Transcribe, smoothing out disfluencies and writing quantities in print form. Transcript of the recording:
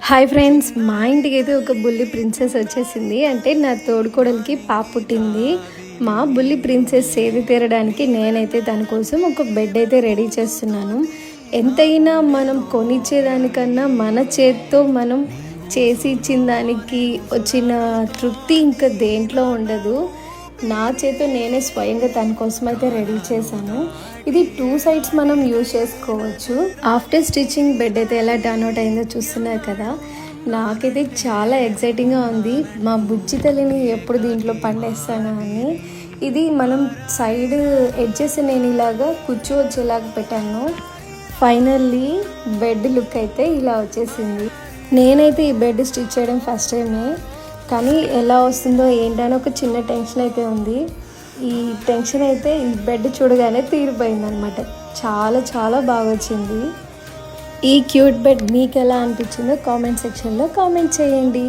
Hi friends, మా ఇంటికి అయితే ఒక బుల్లి ప్రిన్సెస్ వచ్చేసింది. అంటే నా తోడుకోడలికి పాప పుట్టింది. మా బుల్లి ప్రిన్సెస్ సేద తీరడానికి నేనైతే దానికోసం ఒక బెడ్ అయితే రెడీ చేస్తున్నాను. ఎంతైనా మనం కొనిచ్చేదానికన్నా మన చేత్తో మనం చేసి ఇచ్చిన దానికి వచ్చిన తృప్తి ఇంకా దేంట్లో ఉండదు. నా చేతో నేనే స్వయంగా దాని కోసం అయితే రెడీ చేశాను. ఇది 2 సైడ్స్ మనం యూజ్ చేసుకోవచ్చు. ఆఫ్టర్ స్టిచ్చింగ్ బెడ్ అయితే ఎలా టర్న్ అవుట్ అయిందో చూస్తున్నారు కదా. నాకైతే చాలా ఎక్సైటింగ్గా ఉంది. మా బుజ్జి తల్లిని ఎప్పుడు దీంట్లో పండేస్తానా అని. ఇది మనం సైడ్ ఎడ్జెస్ నేను ఇలాగా కూర్చోవచ్చేలాగా పెట్టాను. ఫైనల్లీ బెడ్ లుక్ అయితే ఇలా వచ్చేసింది. నేనైతే ఈ బెడ్ స్టిచ్ చేయడం ఫస్ట్ టైమే, కానీ ఎలా వస్తుందో ఏంటని ఒక చిన్న టెన్షన్ అయితే ఉంది. ఈ టెన్షన్ అయితే ఈ బెడ్ చూడగానే తీరిపోయిందనమాట. చాలా చాలా బాగా వచ్చింది. ఈ క్యూట్ బెడ్ మీకు ఎలా అనిపించిందో కామెంట్ సెక్షన్లో కామెంట్ చేయండి.